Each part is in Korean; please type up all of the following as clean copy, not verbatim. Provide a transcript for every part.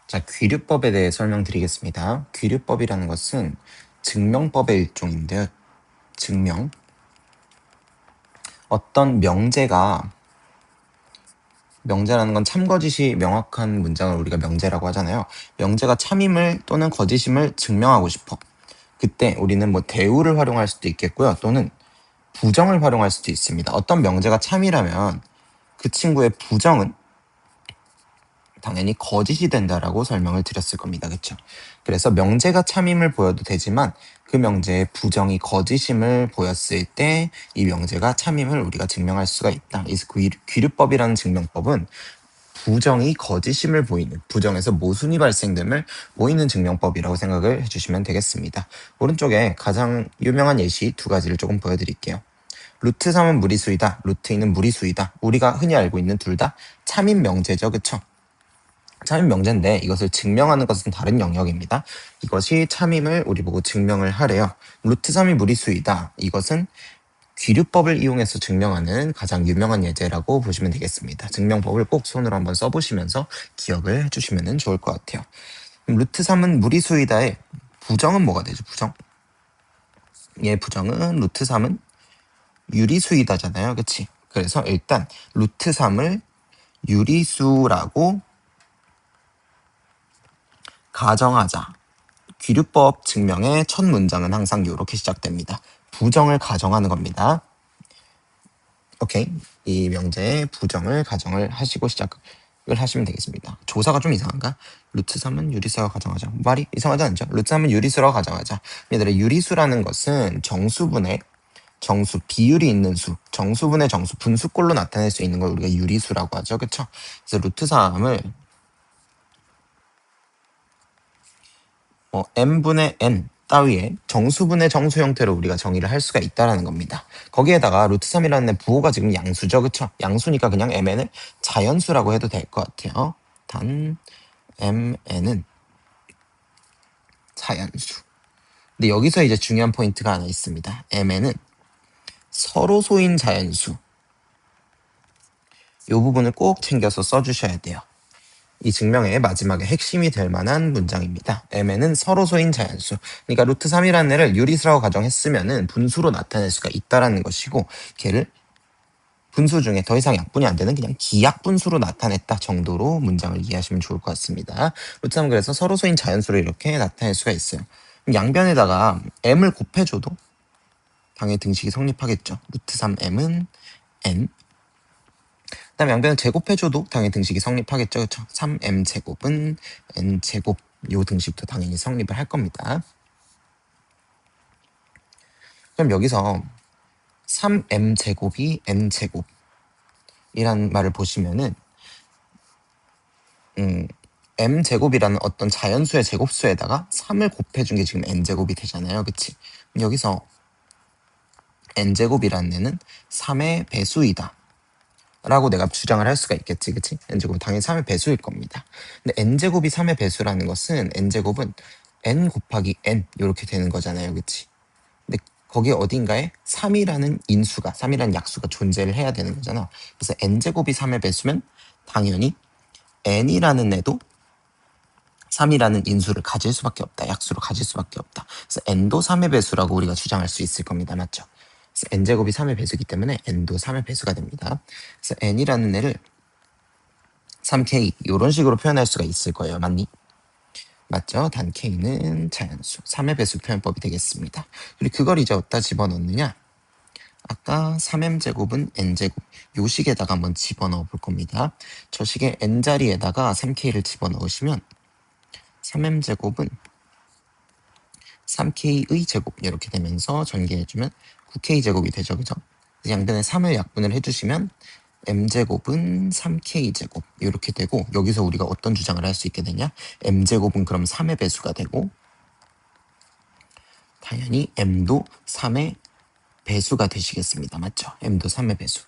자, 귀류법에 대해 설명드리겠습니다. 귀류법이라는 것은 증명법의 일종인데요. 증명. 어떤 명제라는 건 참거짓이 명확한 문장을 우리가 명제라고 하잖아요. 명제가 참임을 또는 거짓임을 증명하고 싶어. 그때 우리는 뭐 대우를 활용할 수도 있겠고요. 또는 부정을 활용할 수도 있습니다. 어떤 명제가 참이라면 그 친구의 부정은 당연히 거짓이 된다라고 설명을 드렸을 겁니다. 그렇죠? 그래서 명제가 참임을 보여도 되지만 그 명제의 부정이 거짓임을 보였을 때 이 명제가 참임을 우리가 증명할 수가 있다. 이 귀류법이라는 증명법은 부정이 거짓임을 보이는, 부정에서 모순이 발생됨을 보이는 증명법이라고 생각을 해주시면 되겠습니다. 오른쪽에 가장 유명한 예시 두 가지를 조금 보여드릴게요. 루트 3은 무리수이다. 루트 2는 무리수이다. 우리가 흔히 알고 있는 둘 다 참임 명제죠. 그쵸? 참임 명제인데 이것을 증명하는 것은 다른 영역입니다. 이것이 참임을 우리 보고 증명을 하래요. 루트 3이 무리수이다. 이것은 귀류법을 이용해서 증명하는 가장 유명한 예제라고 보시면 되겠습니다. 증명법을 꼭 손으로 한번 써보시면서 기억을 해주시면 좋을 것 같아요. 그럼 루트 3은 무리수이다의 부정은 뭐가 되죠? 부정. 예, 부정은 루트 3은 유리수이다잖아요. 그치? 그래서 일단 루트 3을 유리수라고 가정하자. 귀류법 증명의 첫 문장은 항상 이렇게 시작됩니다. 부정을 가정하는 겁니다. 오케이. 이 명제의 부정을 가정을 하시고 시작을 하시면 되겠습니다. 조사가 좀 이상한가? 루트 3은 유리수라고 가정하자. 말이 이상하지 않죠? 루트 3은 유리수라고 가정하자. 얘들아, 유리수라는 것은 정수분의 정수, 비율이 있는 수, 정수분의 정수, 분수꼴로 나타낼 수 있는 걸 우리가 유리수라고 하죠. 그쵸? 그래서 루트 3을 n분의 n 따위의 정수분의 정수 형태로 우리가 정의를 할 수가 있다는 겁니다. 거기에다가 루트 3이라는 부호가 지금 양수죠. 그쵸? 양수니까 그냥 mn을 자연수라고 해도 될 것 같아요. 단 mn은 자연수. 근데 여기서 이제 중요한 포인트가 하나 있습니다. mn은 서로소인 자연수. 이 부분을 꼭 챙겨서 써주셔야 돼요. 이 증명의 마지막에 핵심이 될 만한 문장입니다. mn은 서로소인 자연수. 그러니까 루트 3이라는 애를 유리수라고 가정했으면은 분수로 나타낼 수가 있다라는 것이고, 걔를 분수 중에 더 이상 약분이 안 되는 그냥 기약분수로 나타냈다 정도로 문장을 이해하시면 좋을 것 같습니다. 루트 3은 그래서 서로소인 자연수로 이렇게 나타낼 수가 있어요. 양변에다가 m을 곱해줘도 당연히 등식이 성립하겠죠. 루트 3m은 n. 그다음에 양변을 제곱해줘도 당연히 등식이 성립하겠죠. 그렇죠? 3m제곱은 n제곱. 요 등식도 당연히 성립을 할 겁니다. 그럼 여기서 3m제곱이 n제곱이라는 말을 보시면은 m제곱이라는 어떤 자연수의 제곱수에다가 3을 곱해준 게 지금 n제곱이 되잖아요. 그치? 여기서 n제곱이라는 애는 3의 배수이다 라고 내가 주장을 할 수가 있겠지. 그치? n제곱은 당연히 3의 배수일 겁니다. 근데 n제곱이 3의 배수라는 것은 n제곱은 n 곱하기 n 이렇게 되는 거잖아요. 그치? 근데 거기 어딘가에 3이라는 인수가, 3이라는 약수가 존재를 해야 되는 거잖아. 그래서 n제곱이 3의 배수면 당연히 n이라는 애도 3이라는 인수를 가질 수밖에 없다. 약수로 가질 수밖에 없다. 그래서 n도 3의 배수라고 우리가 주장할 수 있을 겁니다. 맞죠? 그래서 n제곱이 3의 배수이기 때문에 n도 3의 배수가 됩니다. 그래서 n이라는 애를 3k 이런 식으로 표현할 수가 있을 거예요. 맞니? 맞죠? 단 k는 자연수 3의 배수 표현법이 되겠습니다. 그리고 그걸 이제 어디다 집어넣느냐? 아까 3m제곱은 n제곱 요 식에다가 한번 집어넣어 볼 겁니다. 저 식의 n자리에다가 3k를 집어넣으시면 3m제곱은 3k의 제곱 이렇게 되면서 전개해주면 9k제곱이 되죠. 그죠? 양변에 3을 약분을 해주시면 m제곱은 3k제곱 이렇게 되고, 여기서 우리가 어떤 주장을 할 수 있게 되냐? m제곱은 그럼 3의 배수가 되고 당연히 m도 3의 배수가 되시겠습니다. 맞죠? m도 3의 배수.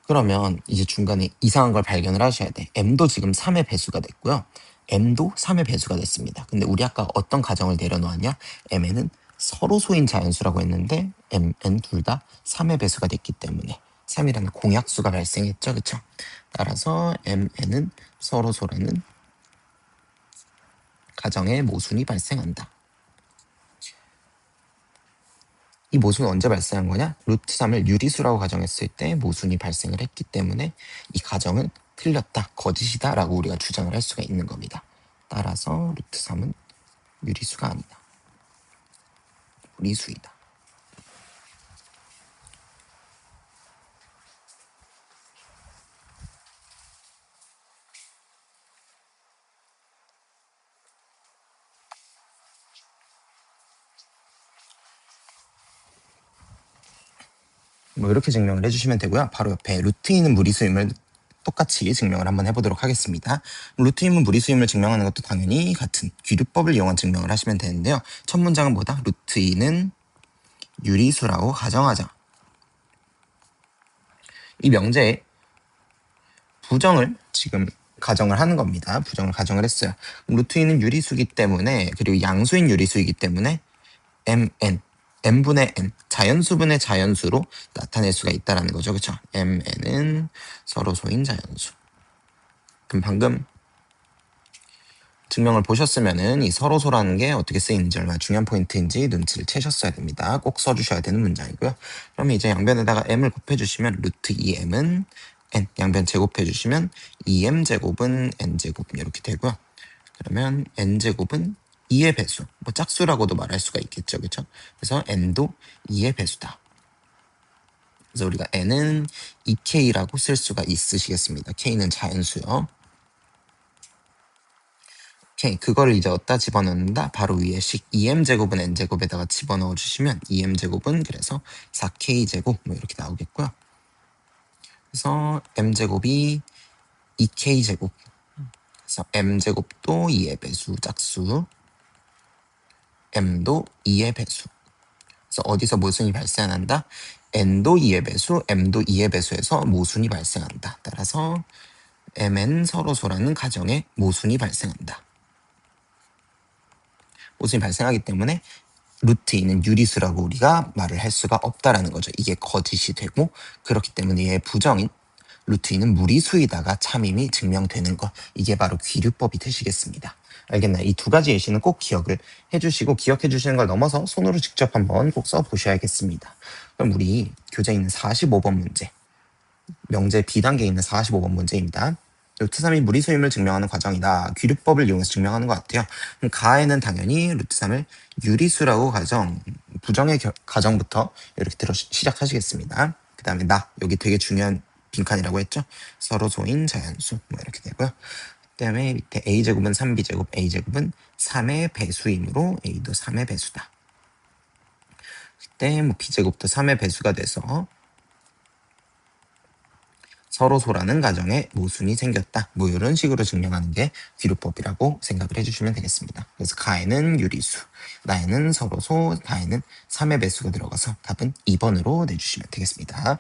그러면 이제 중간에 이상한 걸 발견을 하셔야 돼. m도 지금 3의 배수가 됐고요. m도 3의 배수가 됐습니다. 근데 우리 아까 어떤 가정을 내려놓았냐? mn은 서로소인 자연수라고 했는데 mn 둘 다 3의 배수가 됐기 때문에 3이라는 공약수가 발생했죠. 그쵸? 따라서 mn은 서로소라는 가정에 모순이 발생한다. 이 모순은 언제 발생한 거냐? 루트 3을 유리수라고 가정했을 때 모순이 발생을 했기 때문에 이 가정은 틀렸다, 거짓이다 라고 우리가 주장을 할 수가 있는 겁니다. 따라서 루트 3은 유리수가 아니다, 무리수이다. 뭐 이렇게 증명을 해주시면 되고요. 바로 옆에 루트 2는 무리수임을 똑같이 증명을 한번 해보도록 하겠습니다. 루트 2는 무리수임을 증명하는 것도 당연히 같은 귀류법을 이용한 증명을 하시면 되는데요. 첫 문장은 뭐다? 루트 2는 유리수라고 가정하자. 이 명제에 부정을 지금 가정을 하는 겁니다. 부정을 가정을 했어요. 루트 2는 유리수이기 때문에, 그리고 양수인 유리수이기 때문에 mn, m분의 n, 자연수분의 자연수로 나타낼 수가 있다는 거죠. 그렇죠? mn은 서로소인 자연수. 그럼 방금 증명을 보셨으면은 이 서로소라는 게 어떻게 쓰이는지 얼마나 중요한 포인트인지 눈치를 채셨어야 됩니다. 꼭 써주셔야 되는 문장이고요. 그러면 이제 양변에다가 m을 곱해주시면 루트 2m은 n, 양변 제곱해주시면 2m 제곱은 n 제곱 이렇게 되고요. 그러면 n 제곱은 2의 배수, 뭐 짝수라고도 말할 수가 있겠죠, 그렇죠? 그래서 n도 2의 배수다. 그래서 우리가 n은 2k라고 쓸 수가 있으시겠습니다. k는 자연수요. 오케이, 그거를 이제 어디다 집어넣는다? 바로 위에 식 2m제곱은 n제곱에다가 집어넣어 주시면 2m제곱은 그래서 4k제곱 뭐 이렇게 나오겠고요. 그래서 m제곱이 2k제곱, 그래서 m제곱도 2의 배수 짝수, m도 2의 배수. 그래서 어디서 모순이 발생한다? n도 2의 배수, m도 2의 배수에서 모순이 발생한다. 따라서 mn 서로소라는 가정에 모순이 발생한다. 모순이 발생하기 때문에 루트 2는 유리수라고 우리가 말을 할 수가 없다라는 거죠. 이게 거짓이 되고, 그렇기 때문에 얘의 부정인 루트 2는 무리수이다가 참임이 증명되는 것, 이게 바로 귀류법이 되시겠습니다. 알겠나요? 이 두 가지 예시는 꼭 기억을 해주시고, 기억해 주시는 걸 넘어서 손으로 직접 한번 꼭 써보셔야겠습니다. 그럼 우리 교재에 있는 45번 문제, 명제 B단계에 있는 45번 문제입니다. 루트 3이 무리수임을 증명하는 과정이다. 귀류법을 이용해서 증명하는 것 같아요. 그럼 가에는 당연히 루트 3을 유리수라고 가정, 부정의 가정부터 이렇게 들어 시작하시겠습니다. 그 다음에 나, 여기 되게 중요한 빈칸이라고 했죠. 서로소인 자연수 뭐 이렇게 되고요. 그 다음에 밑에 a제곱은 3b제곱, a제곱은 3의 배수이므로 a도 3의 배수다. 그때 뭐 b제곱도 3의 배수가 돼서 서로소라는 가정에 모순이 생겼다. 뭐 이런 식으로 증명하는 게 귀류법이라고 생각을 해주시면 되겠습니다. 그래서 가에는 유리수, 나에는 서로소, 다에는 3의 배수가 들어가서 답은 2번으로 내주시면 되겠습니다.